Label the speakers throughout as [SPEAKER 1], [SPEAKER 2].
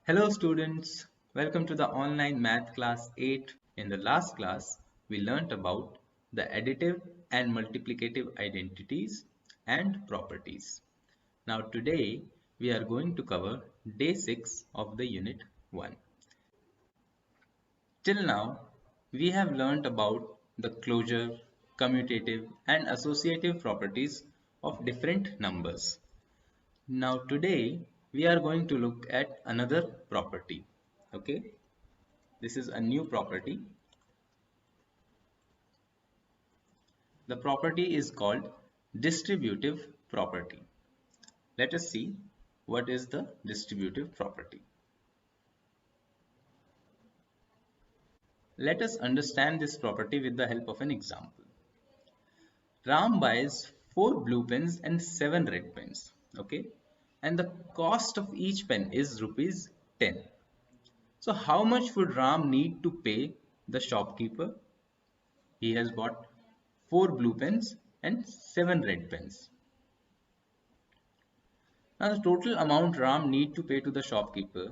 [SPEAKER 1] Hello students, welcome to the online math class 8. In the last class, we learnt about the additive and multiplicative identities and properties. Now today, we are going to cover day 6 of the unit 1. Till now, we have learnt about the closure, commutative and associative properties of different numbers. Now today, we are going to look at another property. Okay. This is a new property. The property is called distributive property. Let us see what is the distributive property. Let us understand this property with the help of an example. Ram buys 4 blue pens and 7 red pens. Okay, and the cost of each pen is rupees 10. So how much would Ram need to pay the shopkeeper? He has bought 4 blue pens and 7 red pens. Now the total amount Ram need to pay to the shopkeeper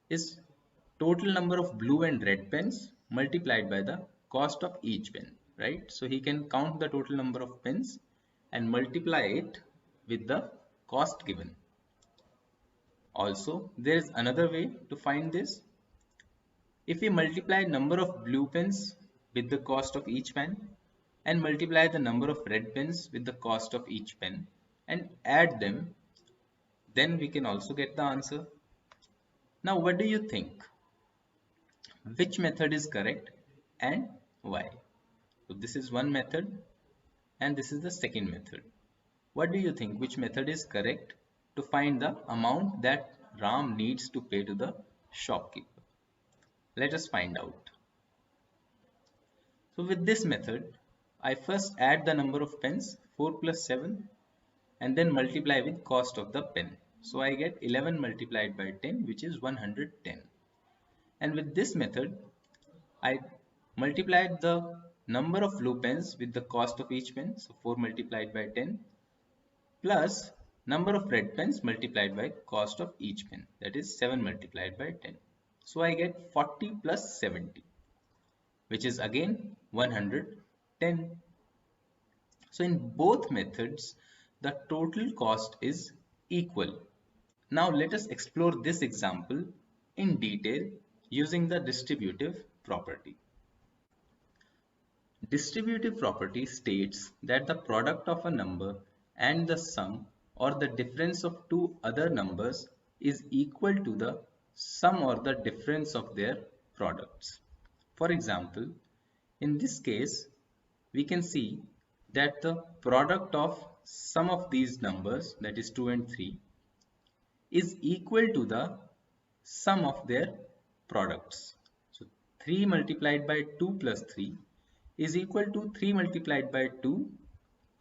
[SPEAKER 1] is total number of blue and red pens multiplied by the cost of each pen, right? So he can count the total number of pens and multiply it with the cost given. Also, there is another way to find this. If we multiply number of blue pens with the cost of each pen and multiply the number of red pens with the cost of each pen and add them, then we can also get the answer. Now, what do you think? Which method is correct and why? So this is one method and this is the second method. What do you think? Which method is correct to find the amount that Ram needs to pay to the shopkeeper? Let us find out. So with this method, I first add the number of pens 4 plus 7 and then multiply with cost of the pen. So I get 11 multiplied by 10, which is 110. And with this method, I multiplied the number of blue pens with the cost of each pen, so 4 multiplied by 10, plus number of red pens multiplied by cost of each pen, that is 7 multiplied by 10. So I get 40 plus 70, which is again 110. So in both methods, the total cost is equal. Now let us explore this example in detail using the distributive property. Distributive property states that the product of a number and the sum or the difference of two other numbers is equal to the sum or the difference of their products. For example, in this case, we can see that the product of sum of these numbers, that is 2 and 3, is equal to the sum of their products. So 3 multiplied by 2 plus 3 is equal to 3 multiplied by 2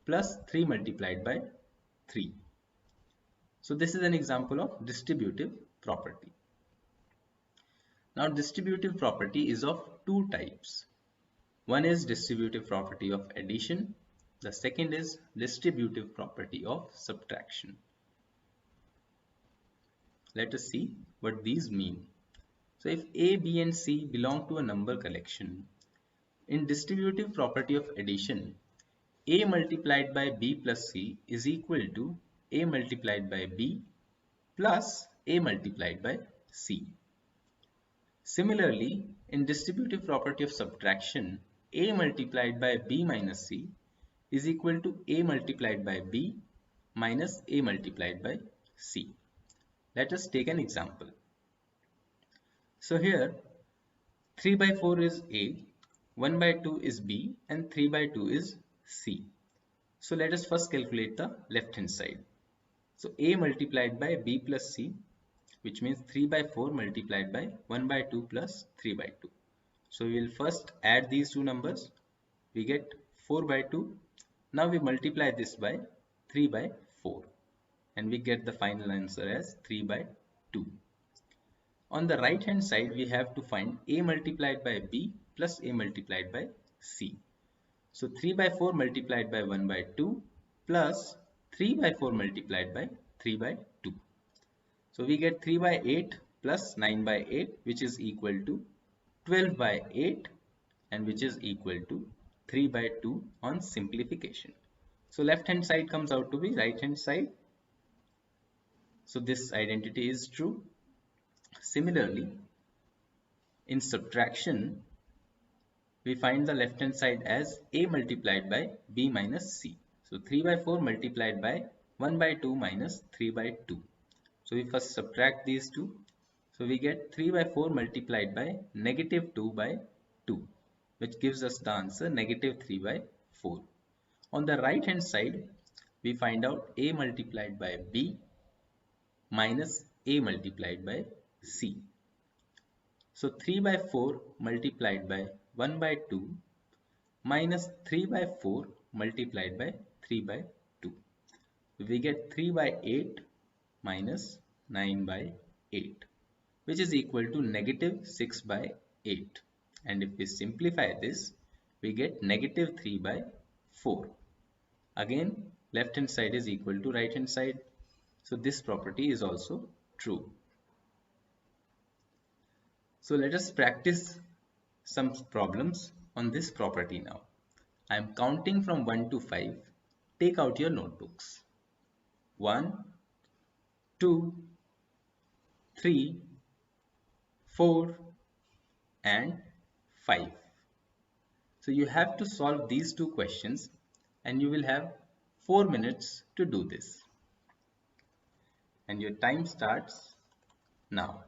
[SPEAKER 1] plus 3 multiplied by 3. So this is an example of distributive property. Now distributive property is of two types. One is distributive property of addition. The second is distributive property of subtraction. Let us see what these mean. So if A, B and C belong to a number collection, in distributive property of addition, A multiplied by B plus C is equal to A multiplied by B plus A multiplied by C. Similarly, in distributive property of subtraction, A multiplied by B minus C is equal to A multiplied by B minus A multiplied by C. Let us take an example. So here 3 by 4 is A, 1 by 2 is B and 3 by 2 is C. So let us first calculate the left hand side. So A multiplied by B plus C, which means 3 by 4 multiplied by 1 by 2 plus 3 by 2. So we will first add these two numbers. We get 4 by 2. Now we multiply this by 3 by 4 and we get the final answer as 3 by 2. On the right hand side, we have to find A multiplied by B plus A multiplied by C. So 3 by 4 multiplied by 1 by 2 plus 3 by 4 multiplied by 3 by 2. So we get 3 by 8 plus 9 by 8, which is equal to 12 by 8, and which is equal to 3 by 2 on simplification. So left hand side comes out to be right hand side. So this identity is true. Similarly, in subtraction, we find the left hand side as a multiplied by b minus c. So 3 by 4 multiplied by 1 by 2 minus 3 by 2. So we first subtract these two. So we get 3 by 4 multiplied by negative 2 by 2, which gives us the answer negative 3 by 4. On the right hand side, we find out a multiplied by b minus a multiplied by c. So 3 by 4 multiplied by 1 by 2 minus 3 by 4 multiplied by 3 by 2. We get 3 by 8 minus 9 by 8, which is equal to negative 6 by 8. And if we simplify this, we get negative 3 by 4. Again, left hand side is equal to right hand side. So this property is also true. So let us practice some problems on this property now. I am counting from 1 to 5. Take out your notebooks. 1, 2, 3, 4, and 5. So you have to solve these two questions and you will have 4 minutes to do this. And your time starts now.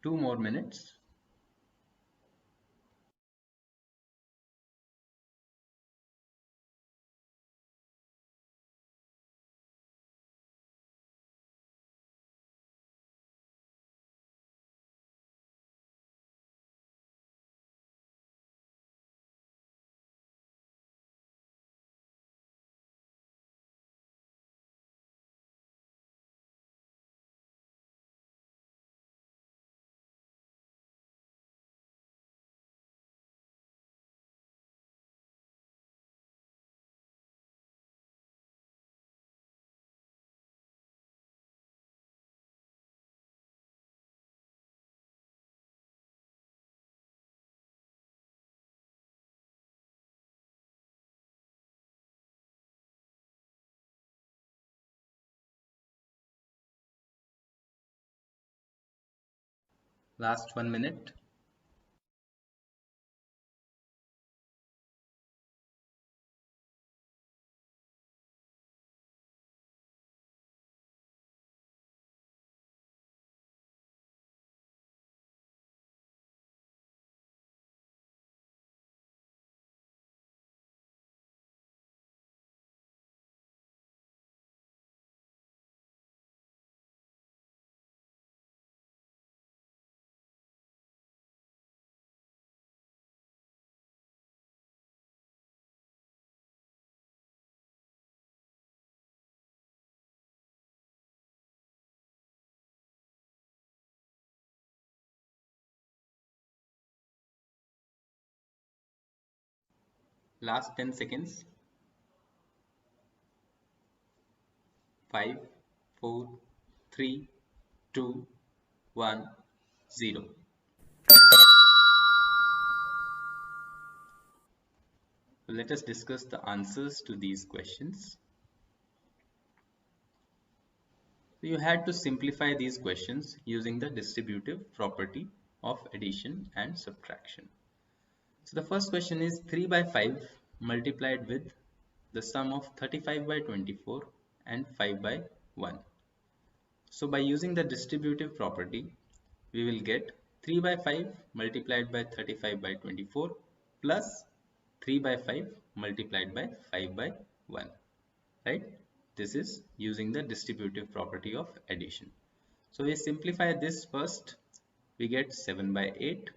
[SPEAKER 1] Two more minutes. Last 1 minute. Last 10 seconds. 5, 4, 3, 2, 1, 0. Let us discuss the answers to these questions. So you had to simplify these questions using the distributive property of addition and subtraction. So the first question is 3 by 5 multiplied with the sum of 35 by 24 and 5 by 1. So by using the distributive property, we will get 3 by 5 multiplied by 35 by 24 plus 3 by 5 multiplied by 5 by 1, right? This is using the distributive property of addition. So we simplify this first, we get 7 by 8,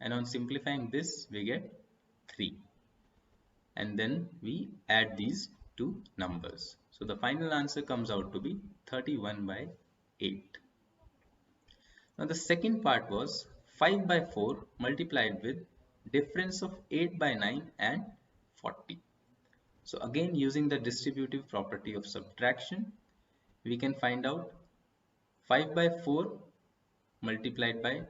[SPEAKER 1] and on simplifying this we get 3, and then we add these two numbers. So the final answer comes out to be 31 by 8. Now the second part was 5 by 4 multiplied with difference of 8 by 9 and 40. So again, using the distributive property of subtraction, we can find out 5 by 4 multiplied by,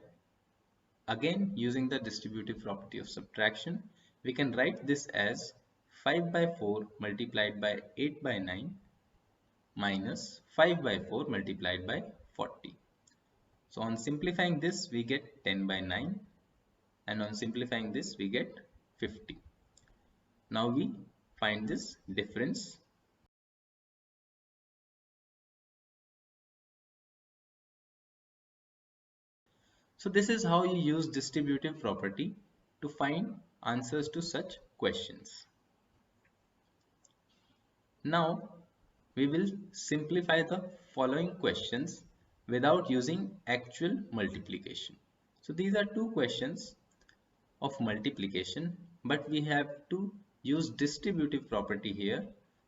[SPEAKER 1] again using the distributive property of subtraction, we can write this as 5 by 4 multiplied by 8 by 9 minus 5 by 4 multiplied by 40. So on simplifying this, we get 10 by 9, and on simplifying this, we get 50. Now we find this difference. So this is how you use distributive property to find answers to such questions. Now we will simplify the following questions without using actual multiplication. So these are two questions of multiplication, but we have to use distributive property here.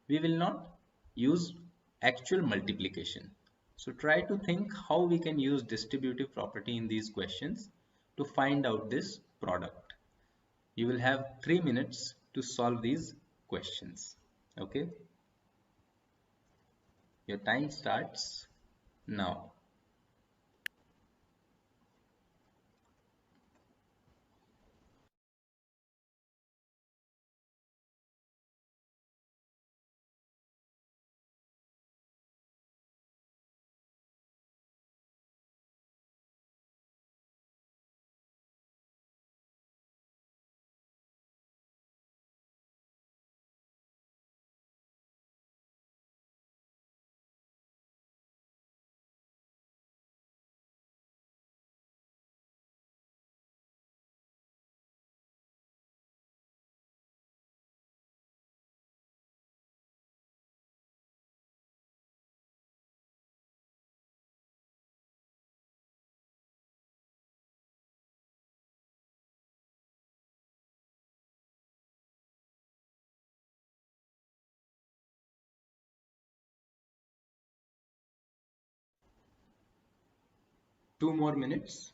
[SPEAKER 1] We will not use actual multiplication. So try to think how we can use distributive property in these questions to find out this product. You will have 3 minutes to solve these questions. Okay, your time starts now. Two more minutes.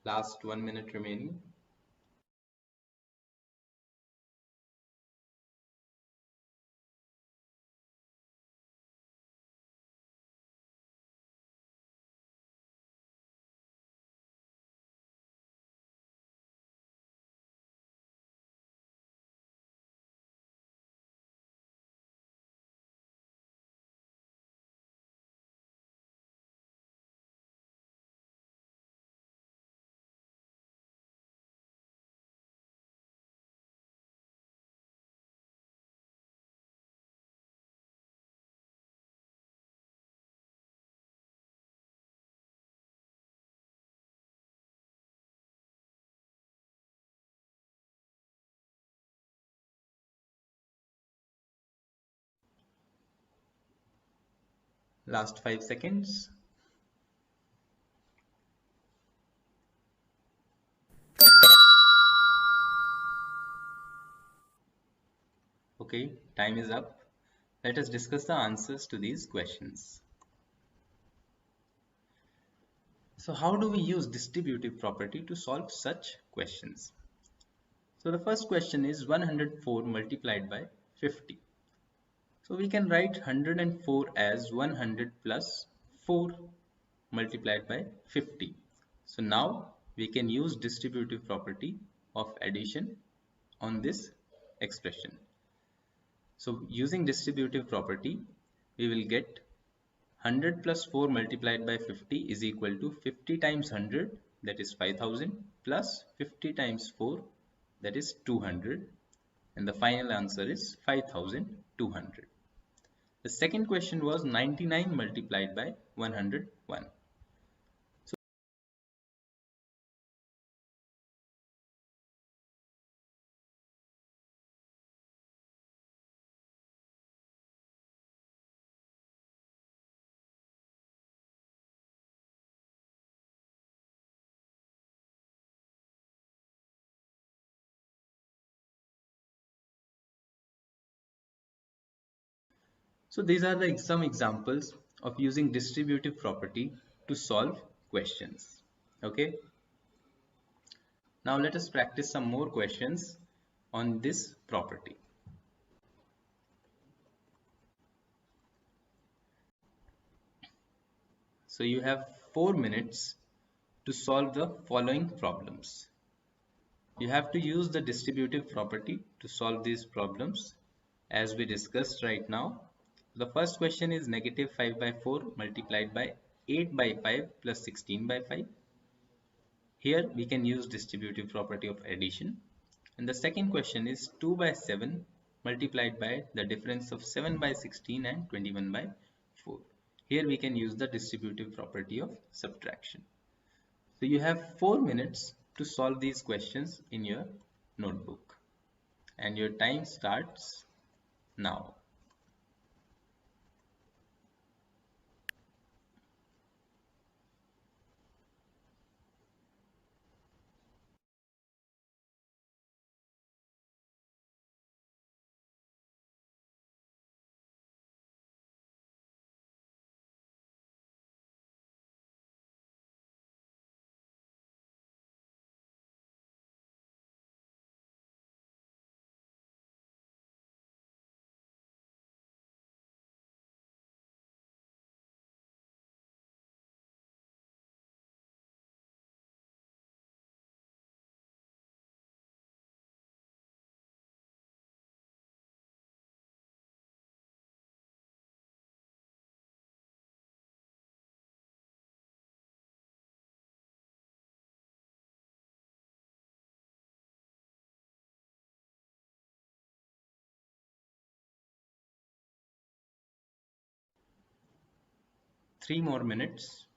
[SPEAKER 1] Last 1 minute remaining. Last 5 seconds. Okay, time is up. Let us discuss the answers to these questions. So how do we use distributive property to solve such questions? So the first question is 104 multiplied by 50. So we can write 104 as 100 plus 4 multiplied by 50. So now we can use distributive property of addition on this expression. So using distributive property, we will get 100 plus 4 multiplied by 50 is equal to 50 times 100, that is 5000, plus 50 times 4, that is 200, and the final answer is 5200. The second question was 99 multiplied by 101. So 'these are some examples of using distributive property to solve questions. Okay. Now let us practice some more questions on this property. So you have 4 minutes to solve the following problems. You have to use the distributive property to solve these problems as we discussed right now. The first question is negative 5 by 4 multiplied by 8 by 5 plus 16 by 5. Here we can use distributive property of addition. And the second question is 2 by 7 multiplied by the difference of 7 by 16 and 21 by 4. Here we can use the distributive property of subtraction. So you have 4 minutes to solve these questions in your notebook. And your time starts now. Three more minutes.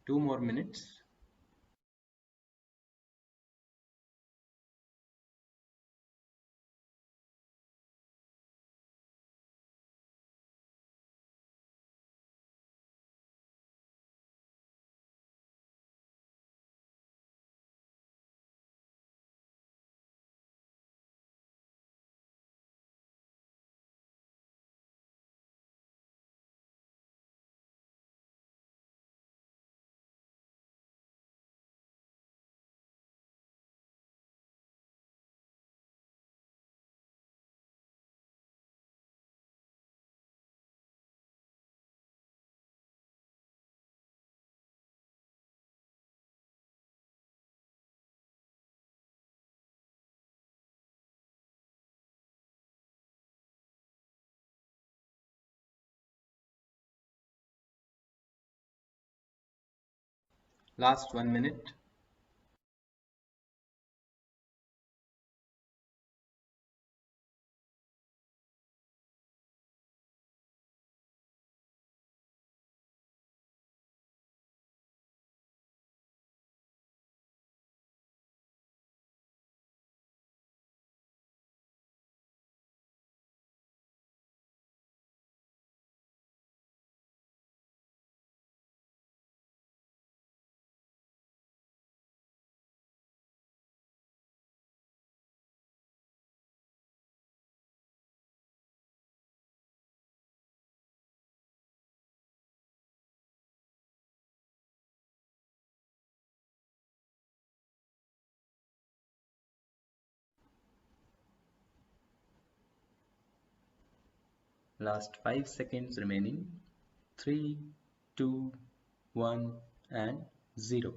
[SPEAKER 1] Two more minutes. Last 1 minute. Last 5 seconds remaining. 3, 2, 1 and 0.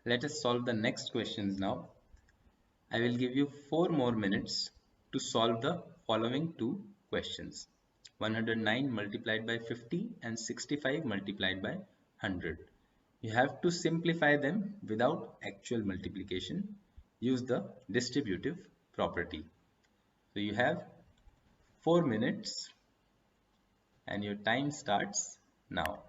[SPEAKER 1] Let us solve the next questions now. I will give you 4 more minutes to solve the following two questions. 109 multiplied by 50 and 65 multiplied by 100. You have to simplify them without actual multiplication. Use the distributive property. So you have 4 minutes and your time starts now.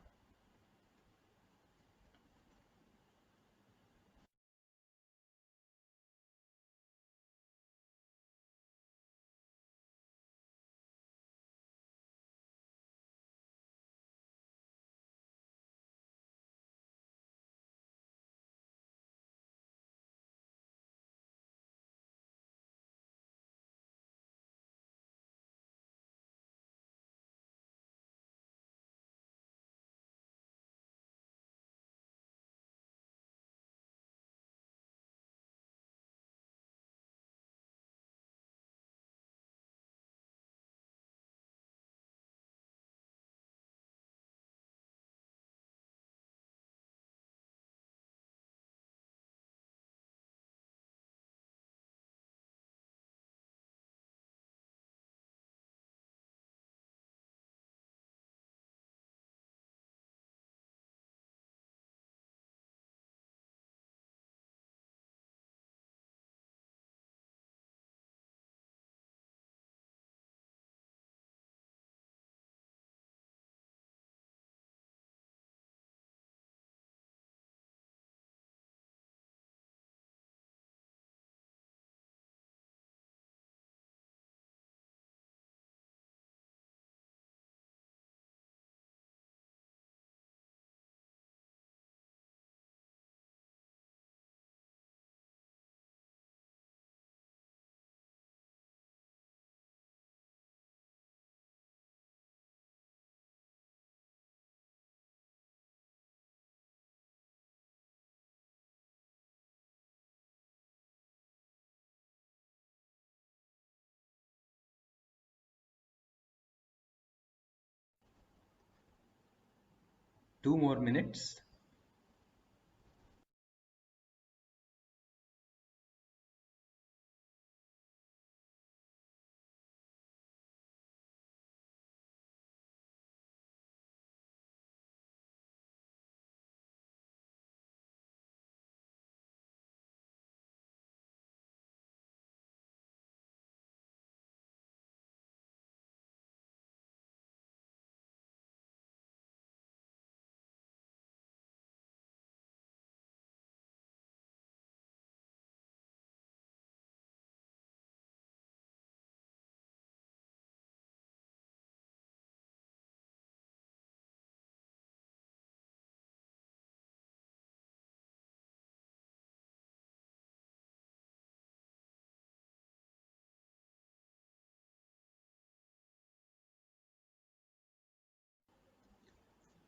[SPEAKER 1] Two more minutes.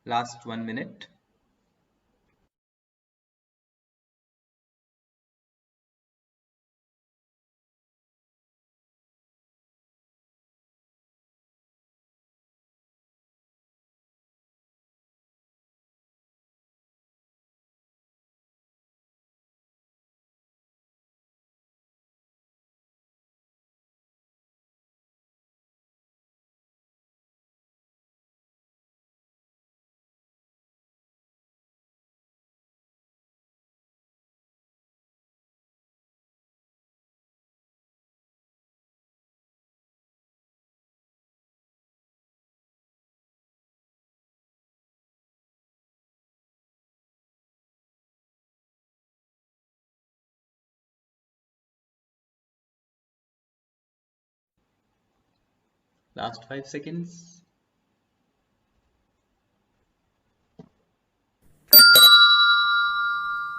[SPEAKER 1] Last 1 minute. Last 5 seconds.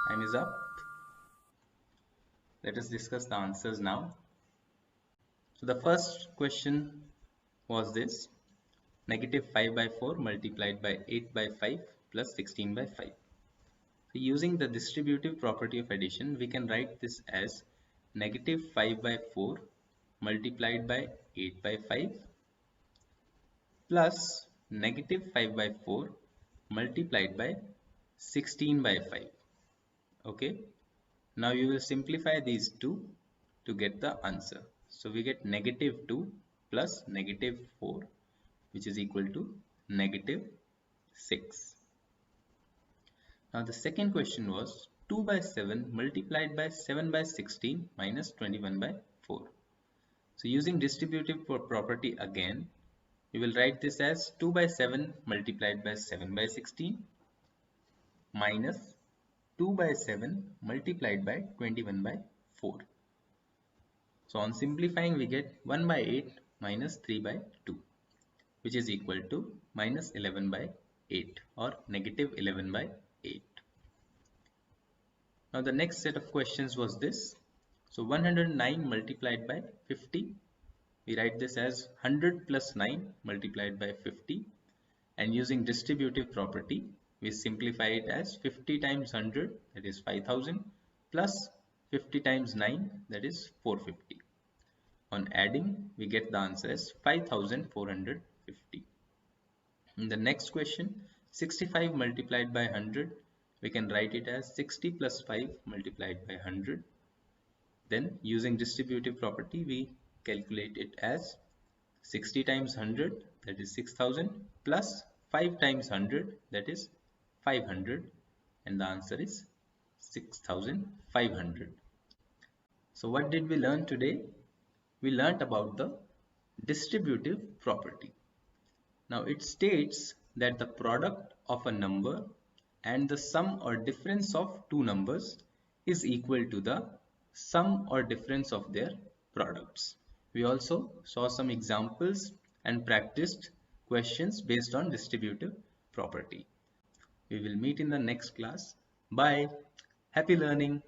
[SPEAKER 1] Time is up. Let us discuss the answers now. So the first question was this: negative 5 by 4 multiplied by 8 by 5 plus 16 by 5. So using the distributive property of addition, we can write this as negative 5 by 4 multiplied by 8 by 5 plus negative 5 by 4 multiplied by 16 by 5. Okay, now you will simplify these two to get the answer. So we get negative 2 plus negative 4, which is equal to negative 6. Now the second question was 2 by 7 multiplied by 7 by 16 minus 21 by 4. So using distributive property again, we will write this as 2 by 7 multiplied by 7 by 16 minus 2 by 7 multiplied by 21 by 4. So on simplifying, we get 1 by 8 minus 3 by 2, which is equal to minus 11 by 8 or negative 11 by 8. Now the next set of questions was this. So 109 multiplied by 50. We write this as 100 plus 9 multiplied by 50. And using distributive property, we simplify it as 50 times 100, that is 5000, plus 50 times 9, that is 450. On adding, we get the answer as 5450. In the next question, 65 multiplied by 100, we can write it as 60 plus 5 multiplied by 100. Then using distributive property, we calculate it as 60 times 100, that is 6000, plus 5 times 100, that is 500, and the answer is 6500. So what did we learn today? We learnt about the distributive property. Now it states that the product of a number and the sum or difference of two numbers is equal to the sum or difference of their products. We also saw some examples and practiced questions based on distributive property. We will meet in the next class. Bye. Happy learning.